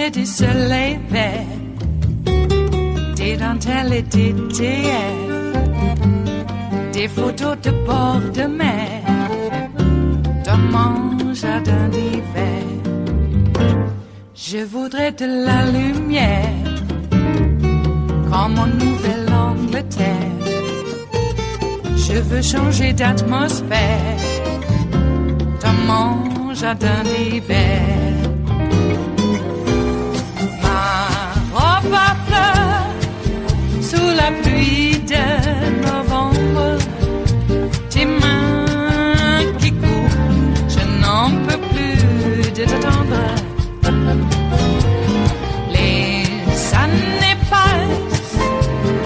j'ai du soleil vert, des dentelles et des théières, des photos de bord de mer, dans mon jardin d'hiver. Je voudrais de la lumière, comme en Nouvelle-Angleterre. Je veux changer d'atmosphère, dans mon jardin d'hiver. Ma robe à fleurs, sous la pluie de novembre, tes mains qui courent, je n'en peux plus de t'attendre. Les années passent,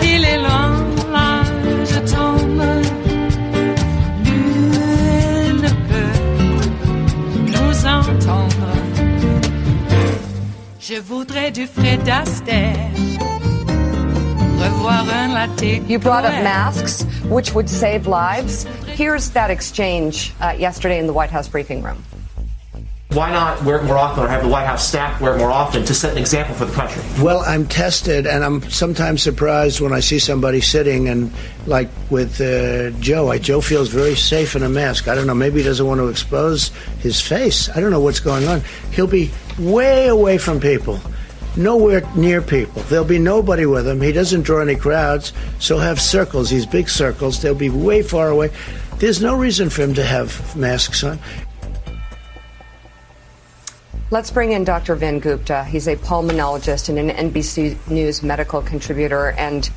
il est loin, là je tombe. Nul ne peut nous entendre. Je voudrais du Fred Astaire, revoir un latte. You brought up masks, which would save lives. Here's that exchange yesterday in the White House briefing room. Why not wear it more often, or have the White House staff wear it more often to set an example for the country? Well, I'm tested, and I'm sometimes surprised when I see somebody sitting, and like with Joe. Joe feels very safe in a mask. I don't know, maybe he doesn't want to expose his face. I don't know what's going on. He'll be way away from people, nowhere near people. There'll be nobody with him. He doesn't draw any crowds, so he'll have circles, these big circles. They'll be way far away. There's no reason for him to have masks on. Let's bring in Dr. Vin Gupta. He's a pulmonologist and an NBC News medical contributor. And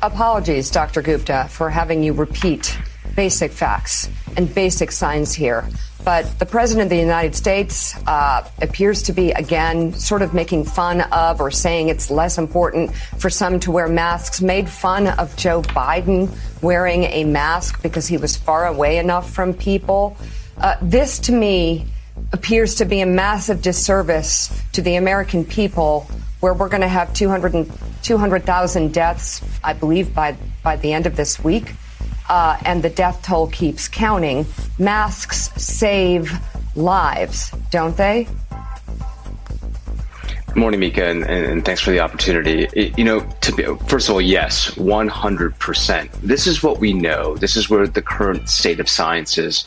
apologies, Dr. Gupta, for having you repeat basic facts and basic science here. But the President of the United States appears to be, again, sort of making fun of or saying it's less important for some to wear masks, made fun of Joe Biden wearing a mask because he was far away enough from people. This, to me, appears to be a massive disservice to the American people, where we're going to have 200,000 deaths, I believe, by the end of this week. And the death toll keeps counting. Masks save lives, don't they? Good morning, Mika, and thanks for the opportunity. First of all, yes, 100%. This is what we know. This is where the current state of science is.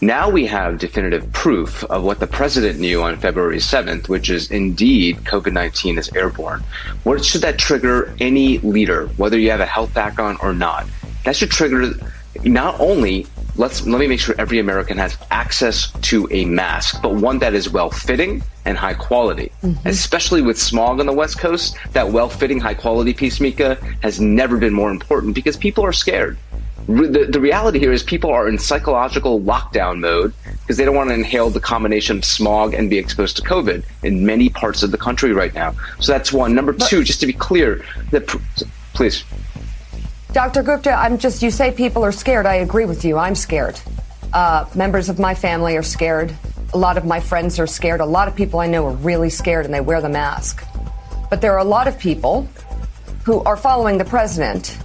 Now we have definitive proof of what the president knew on February 7th, which is indeed COVID-19 is airborne. What should that trigger any leader, whether you have a health background or not? That should trigger not only, let me make sure every American has access to a mask, but one that is well-fitting and high quality. Mm-hmm. Especially with smog on the West Coast, that well-fitting, high-quality piece, Mika, has never been more important because people are scared. The reality here is people are in psychological lockdown mode because they don't want to inhale the combination of smog and be exposed to COVID in many parts of the country right now. So that's one. Number two, just to be clear, please. Dr. Gupta, you say people are scared. I agree with you. I'm scared. Members of my family are scared. A lot of my friends are scared. A lot of people I know are really scared and they wear the mask. But there are a lot of people who are following the president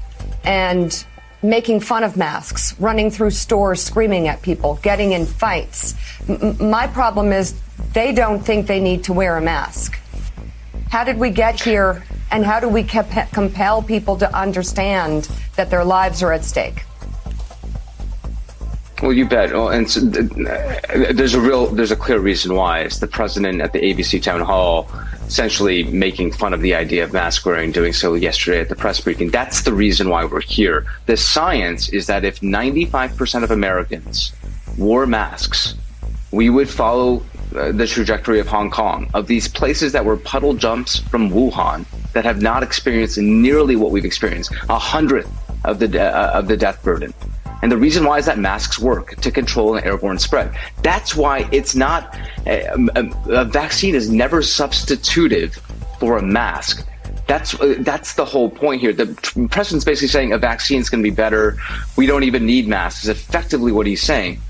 and making fun of masks, running through stores, screaming at people, getting in fights. My problem is they don't think they need to wear a mask. How did we get here, and how do we compel people to understand that their lives are at stake? Well, you bet. Well, and so, there's a clear reason why. It's the president at the ABC town hall essentially making fun of the idea of mask wearing, doing so yesterday at the press briefing. That's the reason why we're here. The science is that if 95% of Americans wore masks, we would follow the trajectory of Hong Kong, of these places that were puddle jumps from Wuhan that have not experienced nearly what we've experienced, 100th of the death burden. And the reason why is that masks work to control an airborne spread. That's why it's not, a vaccine is never substitutive for a mask. That's the whole point here. The president's basically saying a vaccine is going to be better. We don't even need masks, is effectively what he's saying.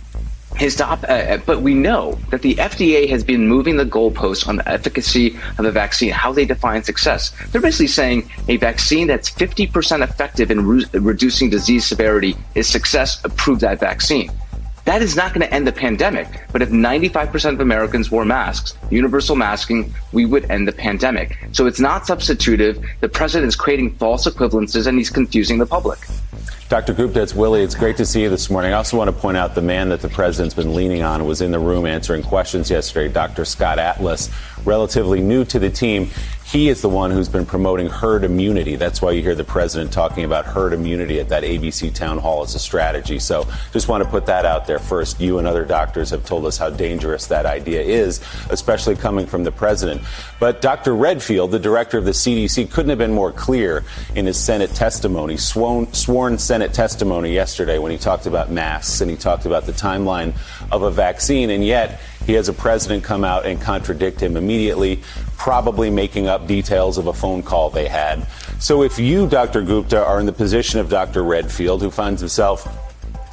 But we know that the FDA has been moving the goalposts on the efficacy of a vaccine, how they define success. They're basically saying a vaccine that's 50% effective in reducing disease severity is success. Approve that vaccine. That is not going to end the pandemic. But if 95% of Americans wore masks, universal masking, we would end the pandemic. So it's not substitutive. The president is creating false equivalences, and he's confusing the public. Dr. Gupta, it's Willie. It's great to see you this morning. I also want to point out the man that the president's been leaning on was in the room answering questions yesterday, Dr. Scott Atlas, relatively new to the team. He is the one who's been promoting herd immunity. That's why you hear the president talking about herd immunity at that ABC town hall as a strategy. So just want to put that out there first. You and other doctors have told us how dangerous that idea is, especially coming from the president. But Dr. Redfield, the director of the CDC, couldn't have been more clear in his Senate testimony, sworn Senate testimony yesterday when he talked about masks and he talked about the timeline of a vaccine. And yet he has a president come out and contradict him immediately, probably making up details of a phone call they had. So if you, Dr. Gupta, are in the position of Dr. Redfield, who finds himself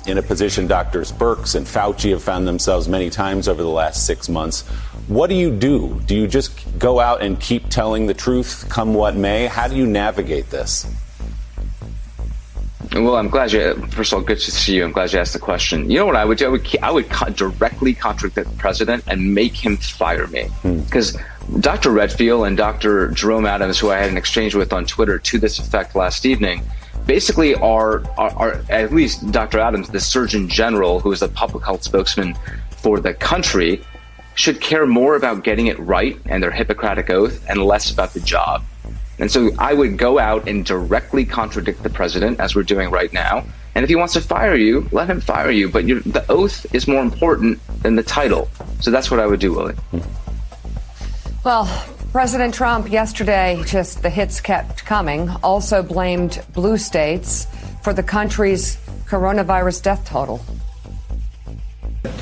in a position Drs. Birx and Fauci have found themselves many times over the last 6 months, what do you do? Do you just go out and keep telling the truth, come what may? How do you navigate this? Well, I'm glad first of all, good to see you. I'm glad you asked the question. You know what I would do? I would directly contradict the president and make him fire me. Because Dr. Redfield and Dr. Jerome Adams, who I had an exchange with on Twitter to this effect last evening, basically are at least Dr. Adams, the Surgeon General, who is the public health spokesman for the country, should care more about getting it right and their Hippocratic oath and less about the job. And so I would go out and directly contradict the president, as we're doing right now. And if he wants to fire you, let him fire you. But the oath is more important than the title. So that's what I would do, Willie. Well, President Trump yesterday, just the hits kept coming, also blamed blue states for the country's coronavirus death total.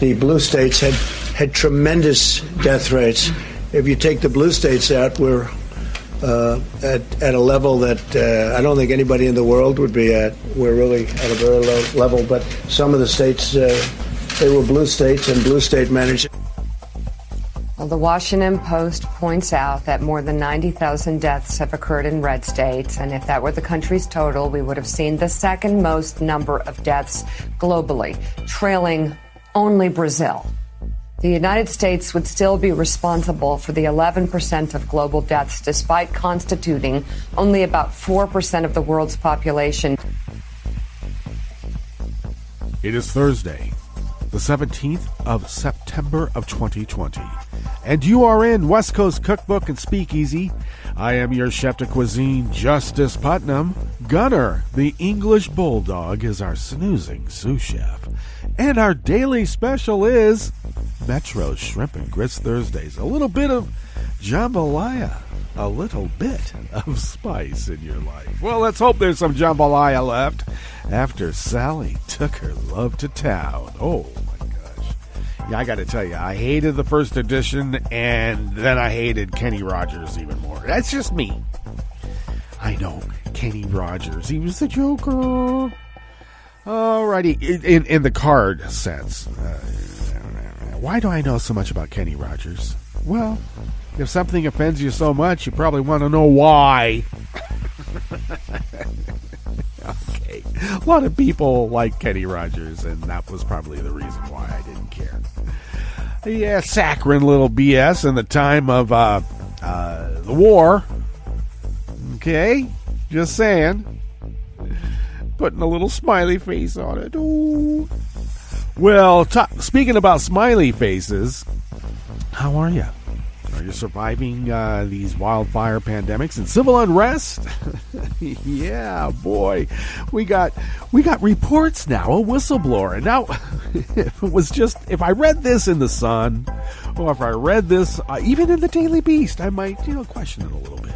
The blue states had tremendous death rates. If you take the blue states out, we're at a level that I don't think anybody in the world would be at. We're really at a very low level, but some of the states, they were blue states, and blue state managed. Well, the Washington Post points out that more than 90,000 deaths have occurred in red states, and if that were the country's total, we would have seen the second most number of deaths globally, trailing only Brazil. The United States would still be responsible for the 11% of global deaths, despite constituting only about 4% of the world's population. It is Thursday, the 17th of September of 2020, and you are in West Coast Cookbook and Speakeasy. I am your chef de cuisine, Justice Putnam. Gunner, the English Bulldog, is our snoozing sous chef. And our daily special is Metro Shrimp and Grits Thursdays. A little bit of jambalaya, a little bit of spice in your life. Well, let's hope there's some jambalaya left after Sally took her love to town. Oh, my gosh. Yeah, I got to tell you, I hated the first edition, and then I hated Kenny Rogers even more. That's just me. I know, Kenny Rogers. He was the Joker. Alrighty, in the card sense. Why do I know so much about Kenny Rogers? Well, if something offends you so much, you probably want to know why. Okay. A lot of people like Kenny Rogers, and that was probably the reason why I didn't care. Yeah, saccharine little BS in the time of the war. Okay? Just saying. Putting a little smiley face on it. Ooh. Well, speaking about smiley faces, how are you? Are you surviving these wildfire pandemics and civil unrest? Yeah, boy, we got reports now. A whistleblower. And now, if I read this in the Sun, or if I read this even in the Daily Beast, I might question it a little bit.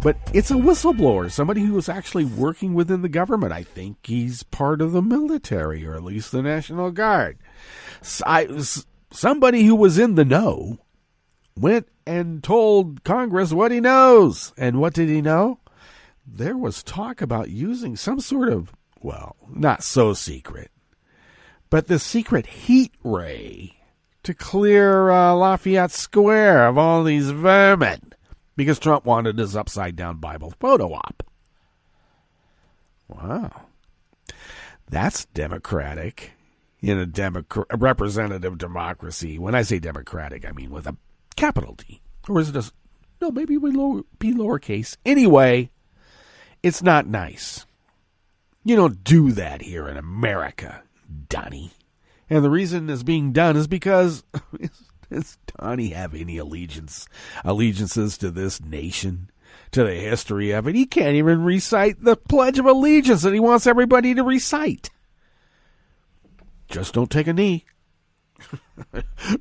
But it's a whistleblower, somebody who is actually working within the government. I think he's part of the military, or at least the National Guard. Somebody who was in the know went and told Congress what he knows. And what did he know? There was talk about using some sort of, well, not so secret, but the secret heat ray to clear Lafayette Square of all these vermin. Because Trump wanted his upside-down Bible photo op. Wow. That's democratic. in a representative democracy. When I say democratic, I mean with a capital D. Or is it just, no, maybe we be lowercase. Anyway, it's not nice. You don't do that here in America, Donnie. And the reason it's being done is because does Donnie have any allegiances to this nation, to the history of it? He can't even recite the Pledge of Allegiance that he wants everybody to recite. Just don't take a knee.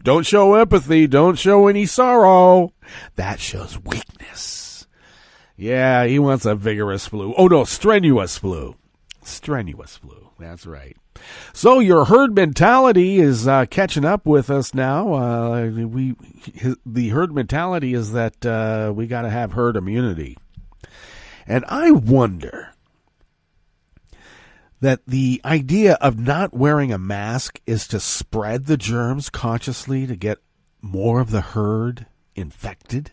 Don't show empathy. Don't show any sorrow. That shows weakness. Yeah, he wants a vigorous flu. Oh, no, strenuous flu. Strenuous flu. That's right. So your herd mentality is catching up with us now. The herd mentality is that we got to have herd immunity. And I wonder that the idea of not wearing a mask is to spread the germs consciously to get more of the herd infected.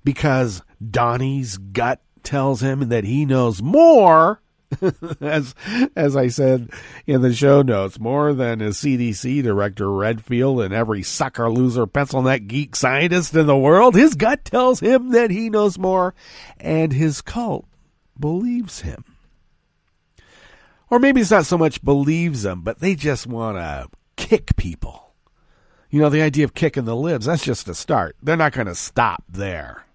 Because Donnie's gut tells him that he knows more, as I said in the show notes, more than his CDC Director Redfield and every sucker, loser, pencil neck geek scientist in the world. His gut tells him that he knows more, and his cult believes him. Or maybe it's not so much believes them, but they just want to kick people. You know, the idea of kicking the libs, that's just a start. They're not going to stop there.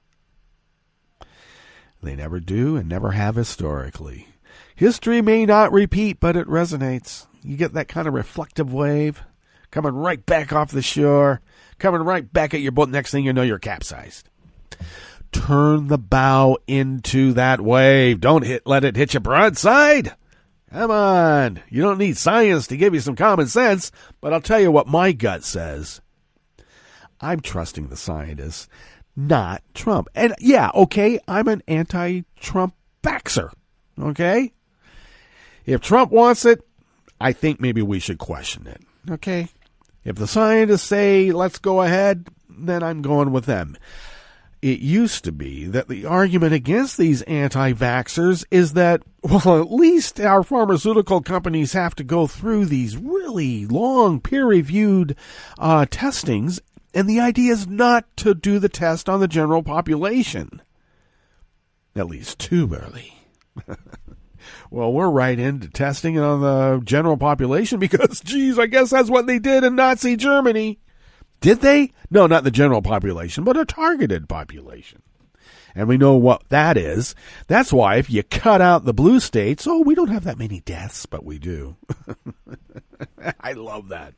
They never do and never have historically. History may not repeat, but it resonates. You get that kind of reflective wave coming right back off the shore, coming right back at your boat. Next thing you know, you're capsized. Turn the bow into that wave. Don't let it hit you broadside. Come on. You don't need science to give you some common sense, but I'll tell you what my gut says. I'm trusting the scientists, not Trump. And yeah, okay, I'm an anti-Trump vaxxer, okay? If Trump wants it, I think maybe we should question it, okay? If the scientists say, let's go ahead, then I'm going with them. It used to be that the argument against these anti-vaxxers is that, well, at least our pharmaceutical companies have to go through these really long peer-reviewed testings, and the idea is not to do the test on the general population. At least too early. Well, we're right into testing it on the general population because, geez, I guess that's what they did in Nazi Germany. Did they? No, not the general population, but a targeted population. And we know what that is. That's why if you cut out the blue states, we don't have that many deaths, but we do. I love that.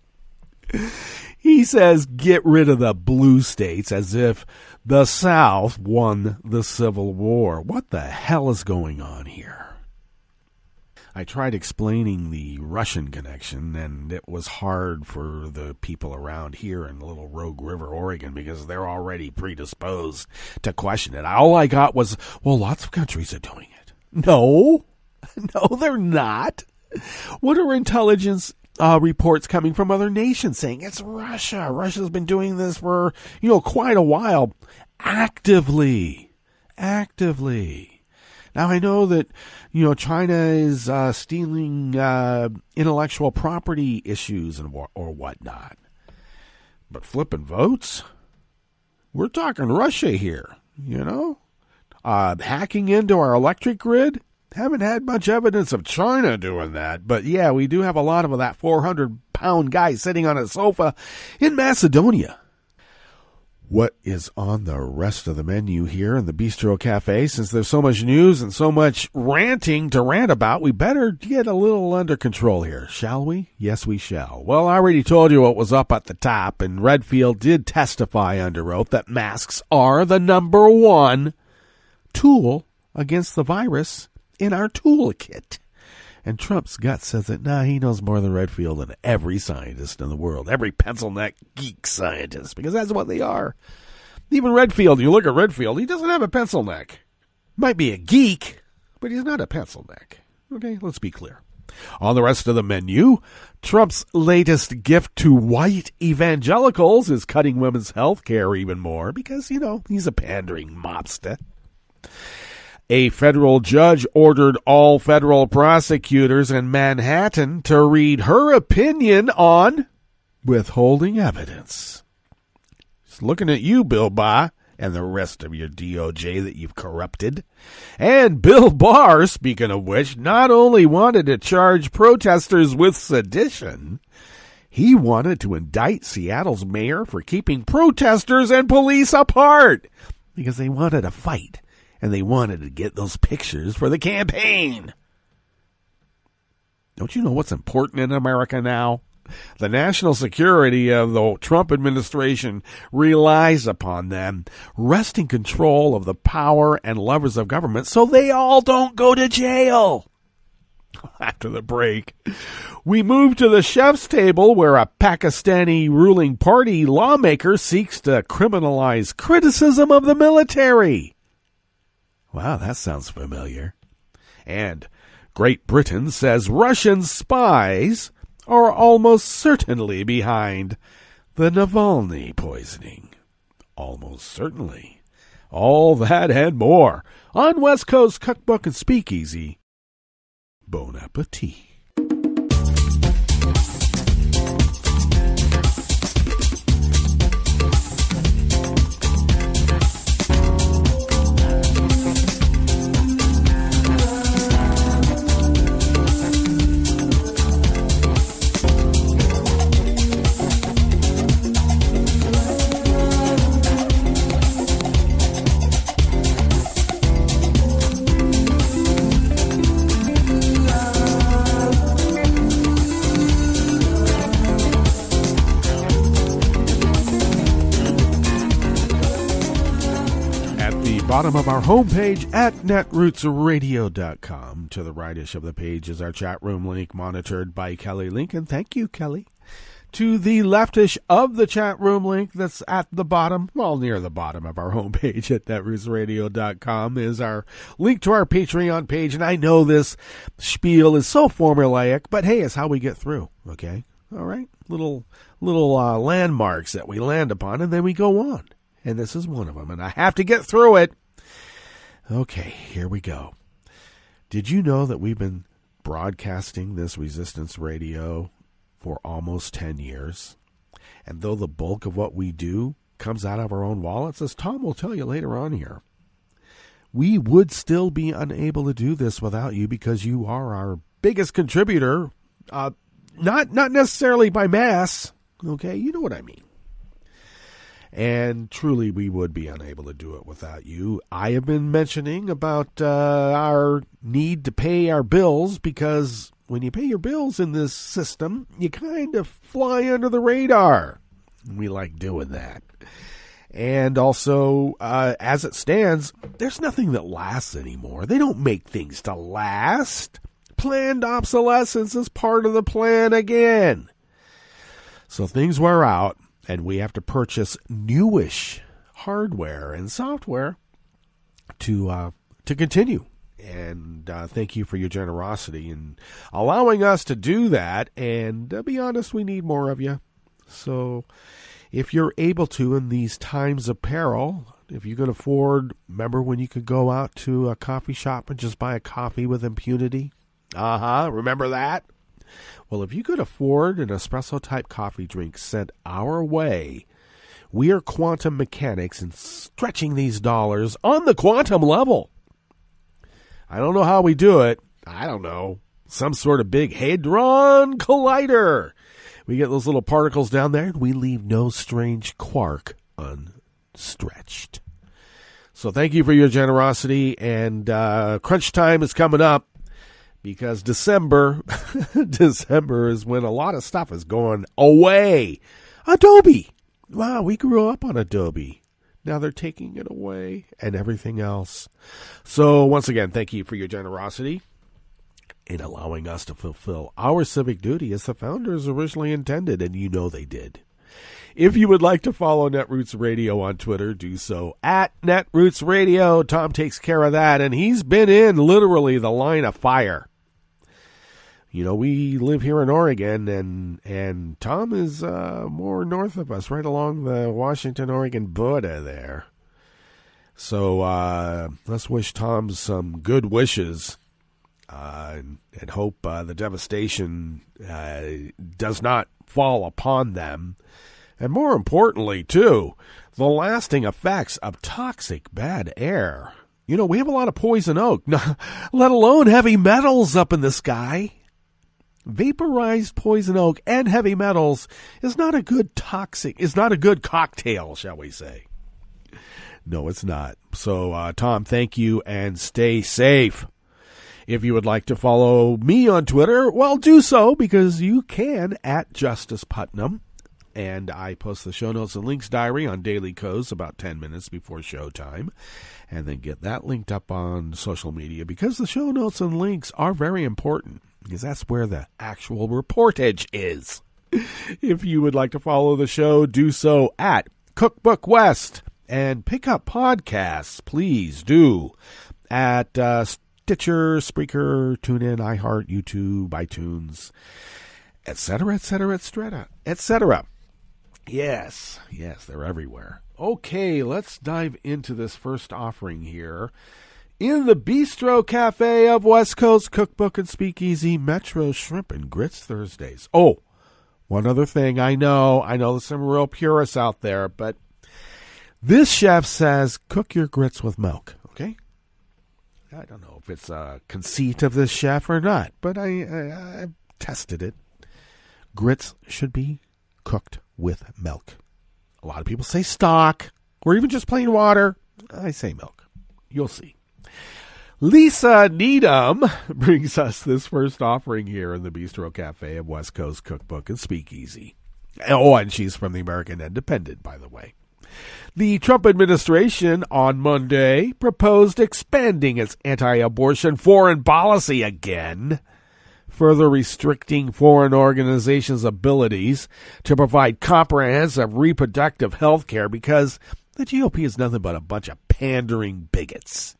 He says, get rid of the blue states as if the South won the Civil War. What the hell is going on here? I tried explaining the Russian connection, and it was hard for the people around here in Little Rogue River, Oregon, because they're already predisposed to question it. All I got was, well, lots of countries are doing it. No, they're not. What are intelligence reports coming from other nations saying? It's Russia. Russia's been doing this for, quite a while. Actively. Now, I know that, China is stealing intellectual property issues or whatnot. But flipping votes? We're talking Russia here, hacking into our electric grid? Haven't had much evidence of China doing that. But, yeah, we do have a lot of that 400-pound guy sitting on a sofa in Macedonia. What is on the rest of the menu here in the Bistro Cafe? Since there's so much news and so much ranting to rant about, we better get a little under control here, shall we? Yes, we shall. Well, I already told you what was up at the top, and Redfield did testify under oath that masks are the number one tool against the virus in our toolkit. And Trump's gut says that, he knows more than Redfield than every scientist in the world, every pencil neck geek scientist, because that's what they are. Even Redfield, you look at Redfield, he doesn't have a pencil neck. Might be a geek, but he's not a pencil neck. Okay, let's be clear. On the rest of the menu, Trump's latest gift to white evangelicals is cutting women's health care even more because, he's a pandering mobster. A federal judge ordered all federal prosecutors in Manhattan to read her opinion on withholding evidence. Just looking at you, Bill Barr, and the rest of your DOJ that you've corrupted. And Bill Barr, speaking of which, not only wanted to charge protesters with sedition, he wanted to indict Seattle's mayor for keeping protesters and police apart because they wanted a fight and they wanted to get those pictures for the campaign. Don't you know what's important in America now? The national security of the Trump administration relies upon them wresting control of the power and levers of government so they all don't go to jail. After the break, we move to the chef's table where a Pakistani ruling party lawmaker seeks to criminalize criticism of the military. Wow, that sounds familiar. And Great Britain says Russian spies are almost certainly behind the Navalny poisoning. Almost certainly. All that and more on West Coast Cookbook and Speakeasy. Bon appetit. Bottom of our homepage at netrootsradio.com. To the rightish of the page is our chat room link monitored by Kelly Lincoln. Thank you, Kelly. To the leftish of the chat room link that's at the bottom, well, near the bottom of our homepage at netrootsradio.com is our link to our Patreon page. And I know this spiel is so formulaic, but hey, it's how we get through, okay? All right? Little landmarks that we land upon, and then we go on. And this is one of them, and I have to get through it. Okay, here we go. Did you know that we've been broadcasting this resistance radio for almost 10 years? And though the bulk of what we do comes out of our own wallets, as Tom will tell you later on here, we would still be unable to do this without you because you are our biggest contributor, not necessarily by mass, okay? You know what I mean. And truly, we would be unable to do it without you. I have been mentioning about our need to pay our bills because when you pay your bills in this system, you kind of fly under the radar. We like doing that. And also, as it stands, there's nothing that lasts anymore. They don't make things to last. Planned obsolescence is part of the plan again. So things wear out. And we have to purchase newish hardware and software to continue. And thank you for your generosity in allowing us to do that. And to be honest, we need more of you. So if you're able to in these times of peril, if you can afford, remember when you could go out to a coffee shop and just buy a coffee with impunity? Remember that? Well, if you could afford an espresso-type coffee drink sent our way, we are quantum mechanics and stretching these dollars on the quantum level. I don't know how we do it. I don't know. Some sort of big hadron collider. We get those little particles down there, and we leave no strange quark unstretched. So thank you for your generosity, and crunch time is coming up. Because December is when a lot of stuff is going away. Adobe. Wow, we grew up on Adobe. Now they're taking it away and everything else. So once again, thank you for your generosity in allowing us to fulfill our civic duty as the founders originally intended, and you know they did. If you would like to follow Netroots Radio on Twitter, do so at Netroots Radio. Tom takes care of that, and he's been in literally the line of fire. You know, we live here in Oregon, and Tom is more north of us, right along the Washington-Oregon border there. So let's wish Tom some good wishes and hope the devastation does not fall upon them. And more importantly, too, the lasting effects of toxic bad air. You know, we have a lot of poison oak, let alone heavy metals up in the sky. Vaporized poison oak and heavy metals is not a good cocktail, shall we say. No, it's not. So, Tom, thank you and stay safe. If you would like to follow me on Twitter, well, do so, because you can at Justice Putnam. And I post the show notes and links diary on Daily Kos about 10 minutes before showtime. And then get that linked up on social media, because the show notes and links are very important, because that's where the actual reportage is. If you would like to follow the show, do so at Cookbook West. And pick up podcasts, please do, at Stitcher, Spreaker, TuneIn, iHeart, YouTube, iTunes, etc., etc., etc., etc. Yes, they're everywhere. Okay, let's dive into this first offering here. In the Bistro Cafe of West Coast Cookbook and Speakeasy, Metro Shrimp and Grits Thursdays. Oh, one other thing. I know there's some real purists out there, but this chef says cook your grits with milk, okay? I don't know if it's a conceit of this chef or not, but I've tested it. Grits should be cooked with milk. A lot of people say stock or even just plain water. I say milk. You'll see. Lisa Needham brings us this first offering here in the Bistro Cafe of West Coast Cookbook and Speakeasy. Oh, and she's from the American Independent, by the way. The Trump administration on Monday proposed expanding its anti-abortion foreign policy again, further restricting foreign organizations' abilities to provide comprehensive reproductive health care, because the GOP is nothing but a bunch of pandering bigots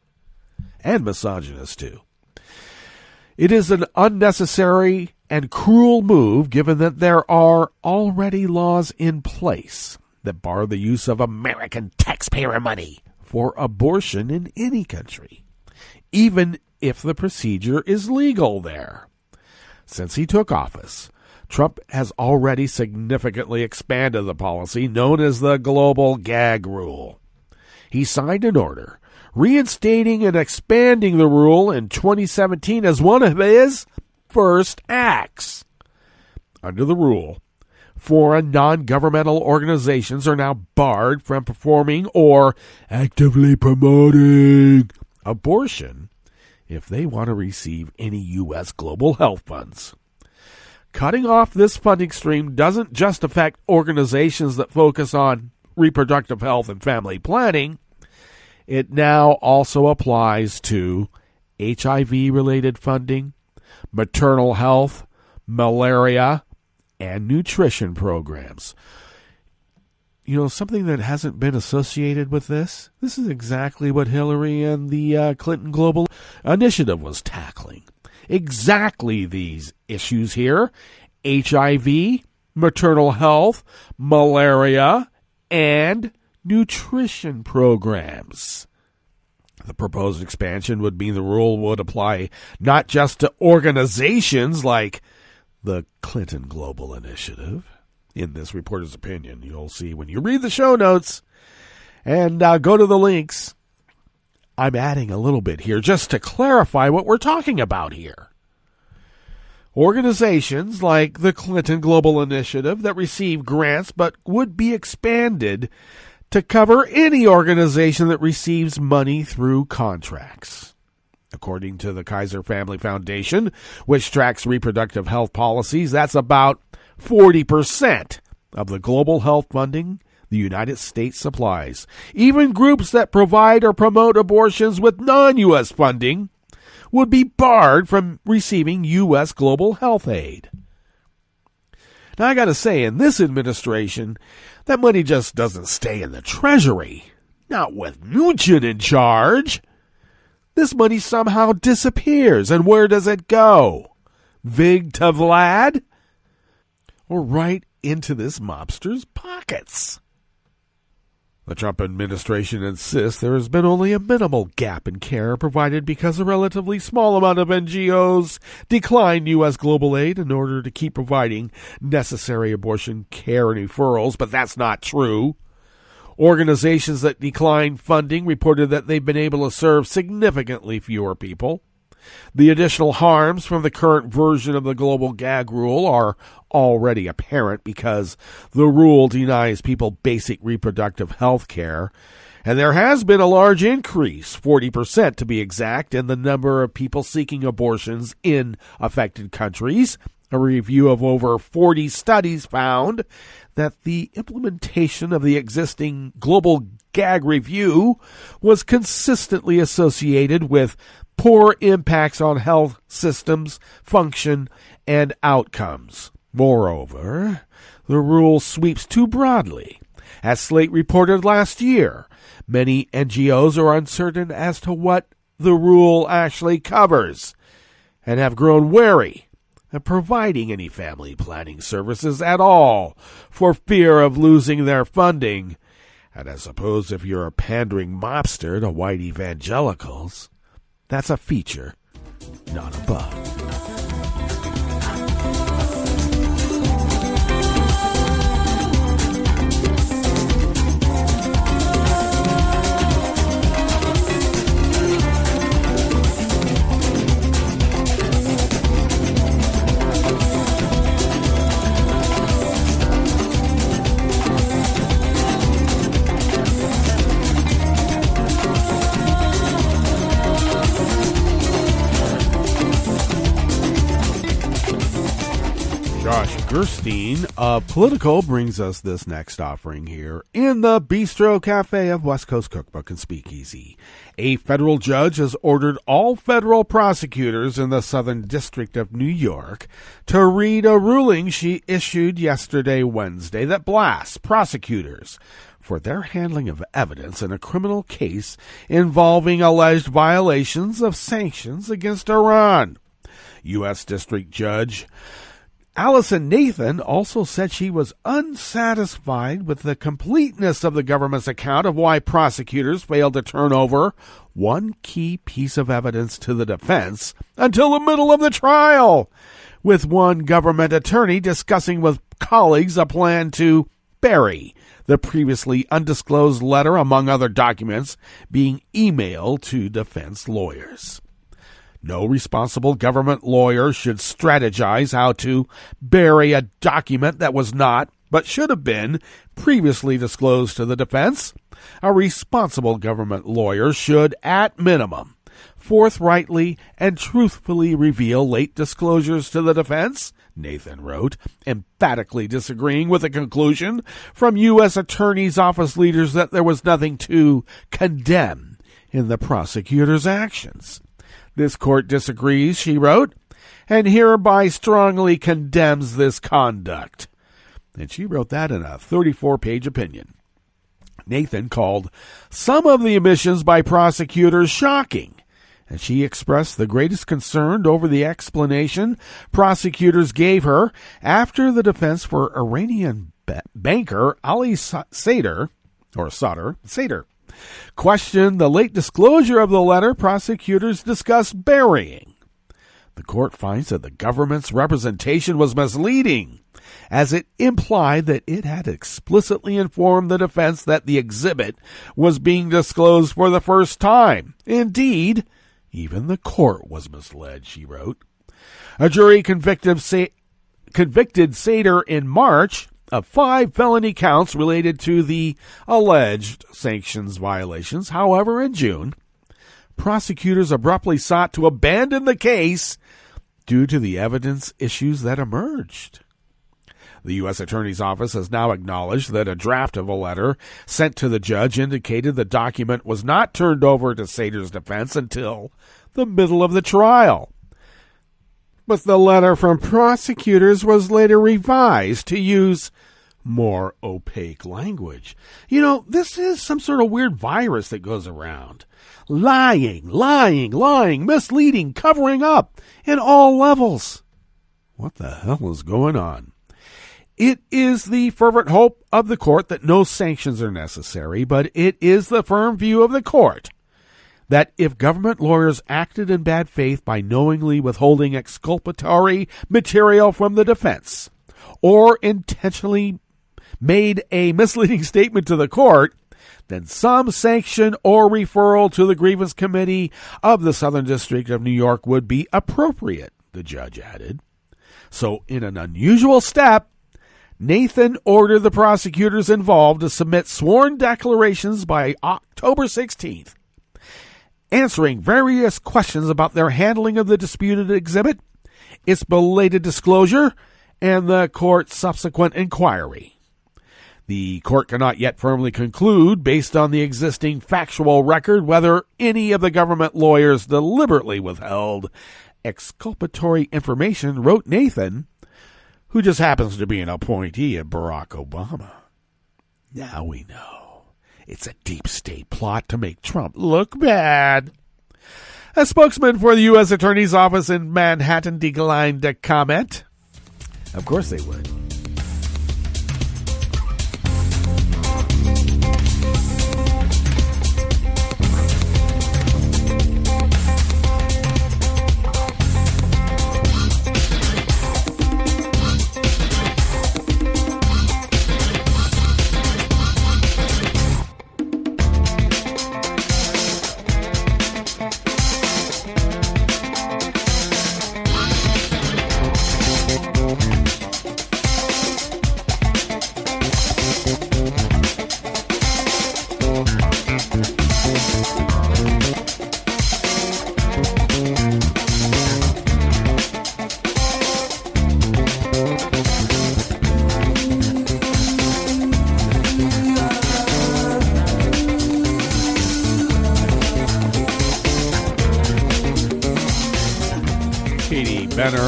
and misogynists, too. It is an unnecessary and cruel move, given that there are already laws in place that bar the use of American taxpayer money for abortion in any country, even if the procedure is legal there. Since he took office, Trump has already significantly expanded the policy known as the Global Gag Rule. He signed an order reinstating and expanding the rule in 2017 as one of his first acts. Under the rule, foreign non-governmental organizations are now barred from performing or actively promoting abortion if they want to receive any U.S. global health funds. Cutting off this funding stream doesn't just affect organizations that focus on reproductive health and family planning. It now also applies to HIV-related funding, maternal health, malaria, and nutrition programs. You know, something that hasn't been associated with this is exactly what Hillary and the Clinton Global Initiative was tackling. Exactly these issues here: HIV, maternal health, malaria, and nutrition programs. The proposed expansion would mean the rule would apply not just to organizations like the Clinton Global Initiative. In this reporter's opinion, you'll see when you read the show notes and go to the links. I'm adding a little bit here just to clarify what we're talking about here. Organizations like the Clinton Global Initiative that receive grants but would be expanded to cover any organization that receives money through contracts. According to the Kaiser Family Foundation, which tracks reproductive health policies, that's about 40% of the global health funding the United States supplies. Even groups that provide or promote abortions with non-U.S. funding would be barred from receiving U.S. global health aid. Now, I got to say, in this administration, that money just doesn't stay in the Treasury. Not with Mnuchin in charge. This money somehow disappears, and where does it go? Vig to Vlad? Or right into this mobster's pockets? The Trump administration insists there has been only a minimal gap in care provided because a relatively small amount of NGOs declined U.S. global aid in order to keep providing necessary abortion care and referrals, but that's not true. Organizations that declined funding reported that they've been able to serve significantly fewer people. The additional harms from the current version of the global gag rule are already apparent because the rule denies people basic reproductive health care, and there has been a large increase, 40% to be exact, in the number of people seeking abortions in affected countries. A review of over 40 studies found that the implementation of the existing global gag review was consistently associated with poor impacts on health systems, function, and outcomes. Moreover, the rule sweeps too broadly. As Slate reported last year, many NGOs are uncertain as to what the rule actually covers and have grown wary of providing any family planning services at all for fear of losing their funding. And I suppose if you're a pandering mobster to white evangelicals, that's a feature, not a bug. Gerstein of Politico brings us this next offering here in the Bistro Cafe of West Coast Cookbook and Speakeasy. A federal judge has ordered all federal prosecutors in the Southern District of New York to read a ruling she issued yesterday, Wednesday, that blasts prosecutors for their handling of evidence in a criminal case involving alleged violations of sanctions against Iran. U.S. District Judge Allison Nathan also said she was unsatisfied with the completeness of the government's account of why prosecutors failed to turn over one key piece of evidence to the defense until the middle of the trial, with one government attorney discussing with colleagues a plan to bury the previously undisclosed letter, among other documents, being emailed to defense lawyers. No responsible government lawyer should strategize how to bury a document that was not, but should have been, previously disclosed to the defense. A responsible government lawyer should, at minimum, forthrightly and truthfully reveal late disclosures to the defense, Nathan wrote, emphatically disagreeing with the conclusion from U.S. Attorney's Office leaders that there was nothing to condemn in the prosecutor's actions. This court disagrees, she wrote, and hereby strongly condemns this conduct. And she wrote that in a 34-page opinion. Nathan called some of the omissions by prosecutors shocking, and she expressed the greatest concern over the explanation prosecutors gave her after the defense for Iranian banker Ali Sadr questioned the late disclosure of the letter prosecutors discussed burying. The court finds that the government's representation was misleading, as it implied that it had explicitly informed the defense that the exhibit was being disclosed for the first time. Indeed, even the court was misled, she wrote. A jury convicted Sadr in March of 5 felony counts related to the alleged sanctions violations. However, in June, prosecutors abruptly sought to abandon the case due to the evidence issues that emerged. The U.S. Attorney's Office has now acknowledged that a draft of a letter sent to the judge indicated the document was not turned over to Sadr's defense until the middle of the trial. But the letter from prosecutors was later revised to use more opaque language. You know, this is some sort of weird virus that goes around. Lying, misleading, covering up in all levels. What the hell is going on? It is the fervent hope of the court that no sanctions are necessary, but it is the firm view of the court that if government lawyers acted in bad faith by knowingly withholding exculpatory material from the defense or intentionally made a misleading statement to the court, then some sanction or referral to the grievance committee of the Southern District of New York would be appropriate, the judge added. So in an unusual step, Nathan ordered the prosecutors involved to submit sworn declarations by October 16th, answering various questions about their handling of the disputed exhibit, its belated disclosure, and the court's subsequent inquiry. The court cannot yet firmly conclude, based on the existing factual record, whether any of the government lawyers deliberately withheld exculpatory information, wrote Nathan, who just happens to be an appointee of Barack Obama. Now we know. It's a deep state plot to make Trump look bad. A spokesman for the U.S. Attorney's Office in Manhattan declined to comment. Of course they would.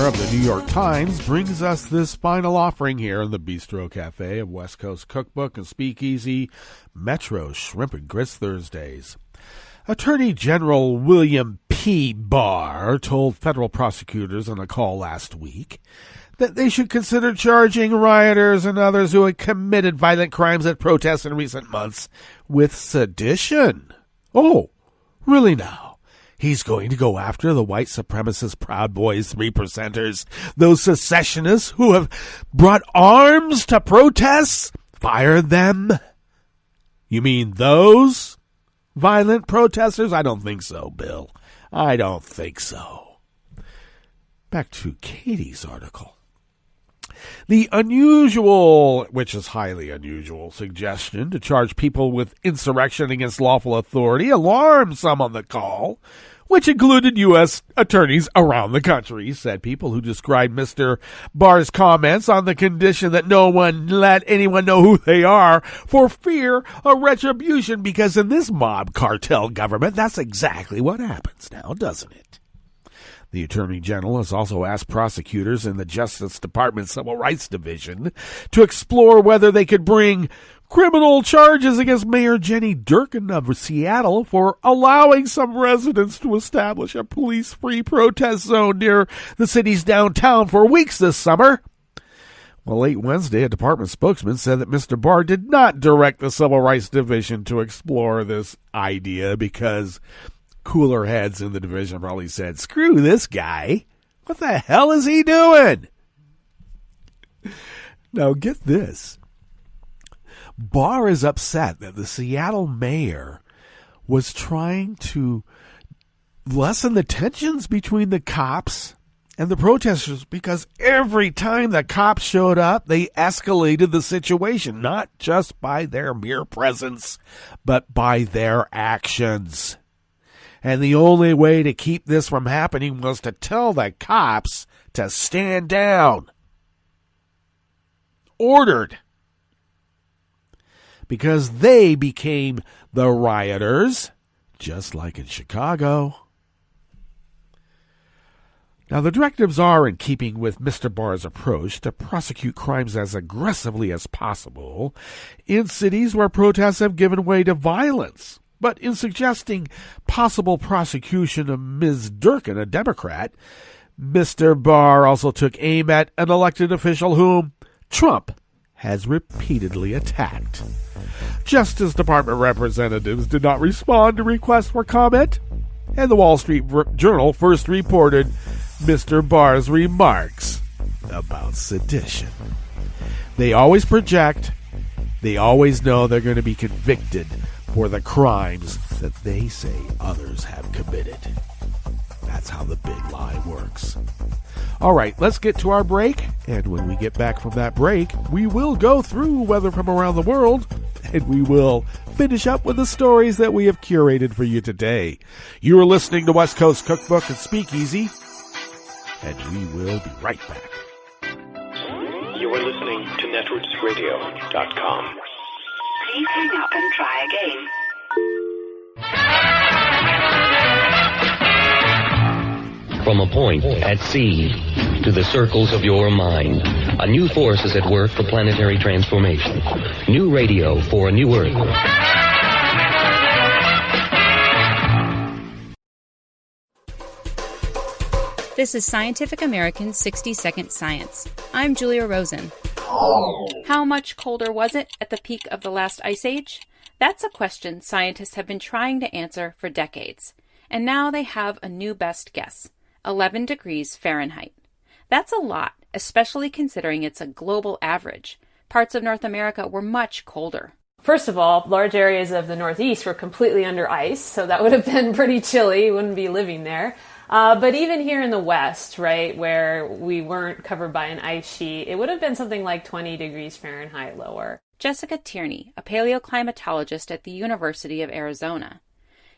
Of the New York Times brings us this final offering here in the Bistro Cafe of West Coast Cookbook and Speakeasy Metro Shrimp and Grits Thursdays. Attorney General William P. Barr told federal prosecutors on a call last week that they should consider charging rioters and others who had committed violent crimes at protests in recent months with sedition. Oh, really now? He's going to go after the white supremacist Proud Boys 3%ers, those secessionists who have brought arms to protests, fired them. You mean those violent protesters? I don't think so, Bill. I don't think so. Back to Katie's article. The unusual, which is highly unusual, suggestion to charge people with insurrection against lawful authority alarmed some on the call, which included U.S. attorneys around the country, said people who described Mr. Barr's comments on the condition that no one let anyone know who they are for fear of retribution, because in this mob cartel government, that's exactly what happens now, doesn't it? The Attorney General has also asked prosecutors in the Justice Department Civil Rights Division to explore whether they could bring criminal charges against Mayor Jenny Durkin of Seattle for allowing some residents to establish a police-free protest zone near the city's downtown for weeks this summer. Well, late Wednesday, a department spokesman said that Mr. Barr did not direct the Civil Rights Division to explore this idea because cooler heads in the division probably said, screw this guy. What the hell is he doing? Now get this. Barr is upset that the Seattle mayor was trying to lessen the tensions between the cops and the protesters because every time the cops showed up, they escalated the situation, not just by their mere presence, but by their actions. And the only way to keep this from happening was to tell the cops to stand down. Ordered. Because they became the rioters, just like in Chicago. Now, the directives are in keeping with Mr. Barr's approach to prosecute crimes as aggressively as possible in cities where protests have given way to violence. But in suggesting possible prosecution of Ms. Durkin, a Democrat, Mr. Barr also took aim at an elected official whom Trump has repeatedly attacked. Justice Department representatives did not respond to requests for comment, and the Wall Street Journal first reported Mr. Barr's remarks about sedition. They always project, they always know they're going to be convicted for the crimes that they say others have committed. That's how the big lie works. All right, let's get to our break, and when we get back from that break, we will go through weather from around the world, and we will finish up with the stories that we have curated for you today. You are listening to West Coast Cookbook and Speakeasy, and we will be right back. You are listening to netrootsradio.com. Please hang up and try again. From a point at sea to the circles of your mind, a new force is at work for planetary transformation. New radio for a new Earth. This is Scientific American's 60-Second Science. I'm Julia Rosen. How much colder was it at the peak of the last ice age? That's a question scientists have been trying to answer for decades. And now they have a new best guess. 11 degrees Fahrenheit. That's a lot, especially considering it's a global average. Parts of North America were much colder. First of all, large areas of the Northeast were completely under ice, so that would have been pretty chilly. You wouldn't be living there. But even here in the West, right, where we weren't covered by an ice sheet, it would have been something like 20 degrees Fahrenheit lower. Jessica Tierney, a paleoclimatologist at the University of Arizona.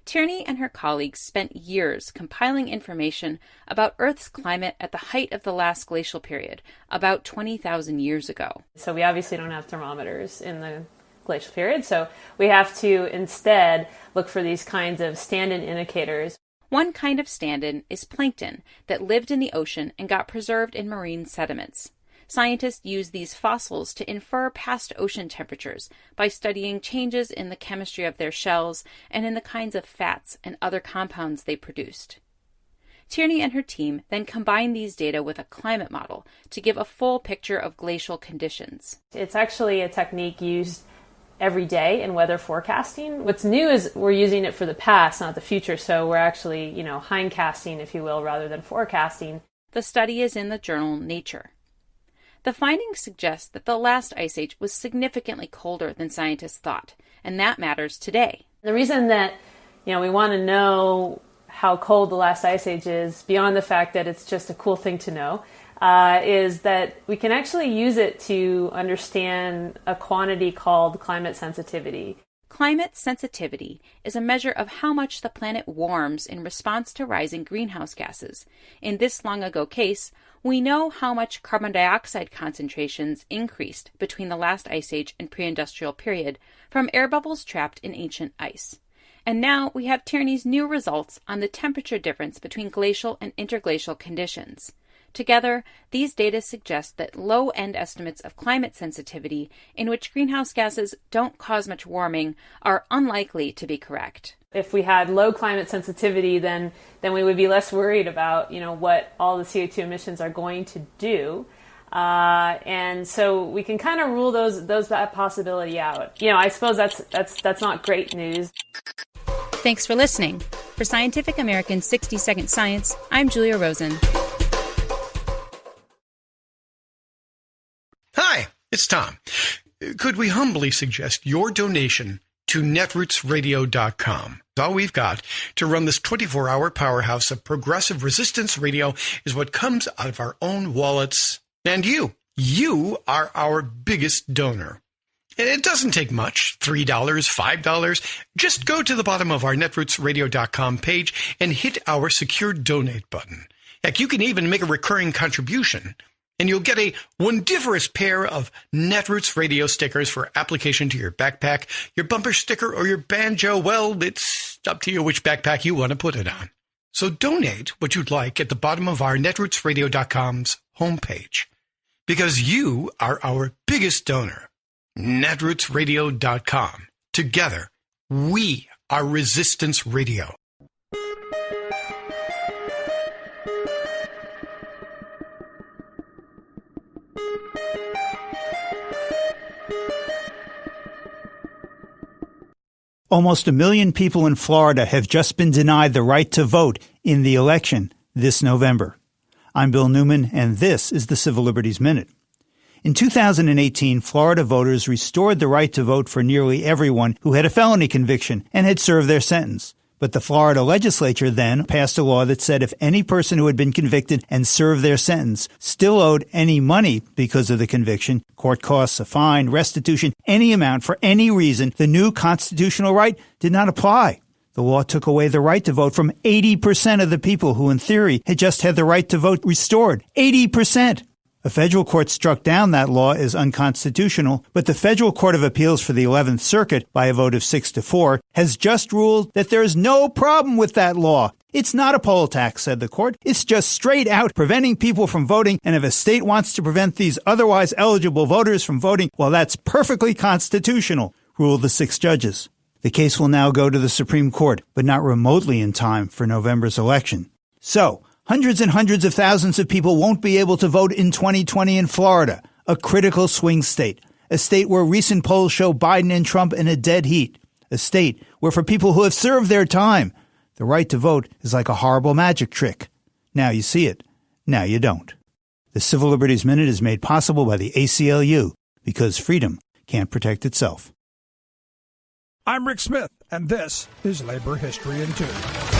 Tierney and her colleagues spent years compiling information about Earth's climate at the height of the last glacial period, about 20,000 years ago. So we obviously don't have thermometers in the glacial period, so we have to instead look for these kinds of stand-in indicators. One kind of stand-in is plankton that lived in the ocean and got preserved in marine sediments. Scientists use these fossils to infer past ocean temperatures by studying changes in the chemistry of their shells and in the kinds of fats and other compounds they produced. Tierney and her team then combined these data with a climate model to give a full picture of glacial conditions. It's actually a technique used every day in weather forecasting. What's new is we're using it for the past, not the future, so we're actually, hindcasting, if you will, rather than forecasting. The study is in the journal Nature. The findings suggest that the last ice age was significantly colder than scientists thought, and that matters today. The reason that, we want to know how cold the last ice age is, beyond the fact that it's just a cool thing to know, is that we can actually use it to understand a quantity called climate sensitivity. Climate sensitivity is a measure of how much the planet warms in response to rising greenhouse gases. In this long-ago case, we know how much carbon dioxide concentrations increased between the last ice age and pre-industrial period from air bubbles trapped in ancient ice. And now we have Tierney's new results on the temperature difference between glacial and interglacial conditions. Together, these data suggest that low-end estimates of climate sensitivity, in which greenhouse gases don't cause much warming, are unlikely to be correct. If we had low climate sensitivity, then we would be less worried about, what all the CO2 emissions are going to do. And so we can kind of rule that possibility out. I suppose that's not great news. Thanks for listening. For Scientific American's 60-Second Science, I'm Julia Rosen. Hi, it's Tom. Could we humbly suggest your donation to netrootsradio.com? All we've got to run this 24-hour powerhouse of progressive resistance radio is what comes out of our own wallets. And you are our biggest donor. It doesn't take much, $3, $5. Just go to the bottom of our netrootsradio.com page and hit our secure donate button. Heck, you can even make a recurring contribution. And you'll get a wondiferous pair of Netroots radio stickers for application to your backpack, your bumper sticker, or your banjo. Well, it's up to you which backpack you want to put it on. So donate what you'd like at the bottom of our netrootsradio.com's homepage. Because you are our biggest donor. Netrootsradio.com. Together, we are Resistance Radio. Almost 1 million people in Florida have just been denied the right to vote in the election this November. I'm Bill Newman, and this is the Civil Liberties Minute. In 2018, Florida voters restored the right to vote for nearly everyone who had a felony conviction and had served their sentence. But the Florida legislature then passed a law that said if any person who had been convicted and served their sentence still owed any money because of the conviction, court costs, a fine, restitution, any amount for any reason, the new constitutional right did not apply. The law took away the right to vote from 80% of the people who, in theory, had just had the right to vote restored. 80%! A federal court struck down that law as unconstitutional, but the Federal Court of Appeals for the 11th Circuit, by a vote of 6-4, has just ruled that there is no problem with that law. It's not a poll tax, said the court. It's just straight out preventing people from voting, and if a state wants to prevent these otherwise eligible voters from voting, well, that's perfectly constitutional, ruled the 6 judges. The case will now go to the Supreme Court, but not remotely in time for November's election. So, hundreds and hundreds of thousands of people won't be able to vote in 2020 in Florida, a critical swing state, a state where recent polls show Biden and Trump in a dead heat, a state where for people who have served their time, the right to vote is like a horrible magic trick. Now you see it, now you don't. The Civil Liberties Minute is made possible by the ACLU, because freedom can't protect itself. I'm Rick Smith, and this is Labor History in 2.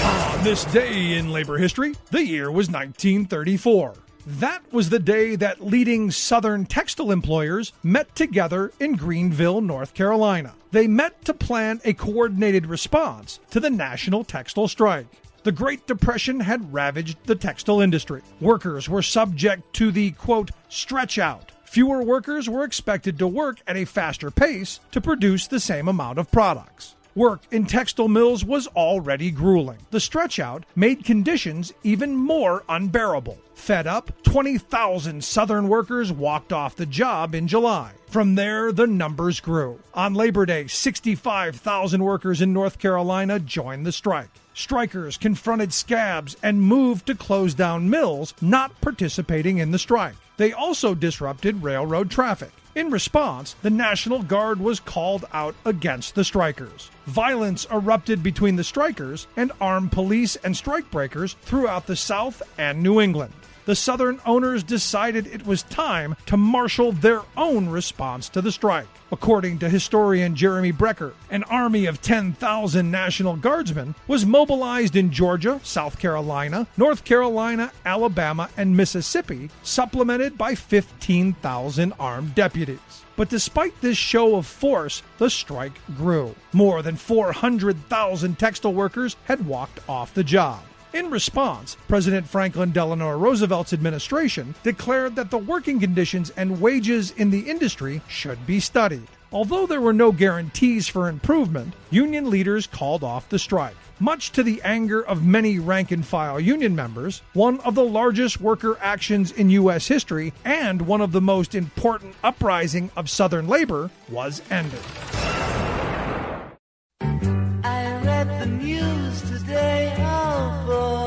On this day in labor history, the year was 1934. That was the day that leading Southern textile employers met together in Greenville, North Carolina. They met to plan a coordinated response to the national textile strike. The Great Depression had ravaged the textile industry. Workers were subject to the, quote, stretch out. Fewer workers were expected to work at a faster pace to produce the same amount of products. Work in textile mills was already grueling. The stretch-out made conditions even more unbearable. Fed up, 20,000 Southern workers walked off the job in July. From there, the numbers grew. On Labor Day, 65,000 workers in North Carolina joined the strike. Strikers confronted scabs and moved to close down mills not participating in the strike. They also disrupted railroad traffic. In response, the National Guard was called out against the strikers. Violence erupted between the strikers and armed police and strikebreakers throughout the South and New England. The Southern owners decided it was time to marshal their own response to the strike. According to historian Jeremy Brecker, an army of 10,000 National Guardsmen was mobilized in Georgia, South Carolina, North Carolina, Alabama, and Mississippi, supplemented by 15,000 armed deputies. But despite this show of force, the strike grew. More than 400,000 textile workers had walked off the job. In response, President Franklin Delano Roosevelt's administration declared that the working conditions and wages in the industry should be studied. Although there were no guarantees for improvement, union leaders called off the strike. Much to the anger of many rank-and-file union members, one of the largest worker actions in U.S. history and one of the most important uprising of Southern labor was ended. I read the news today, oh boy.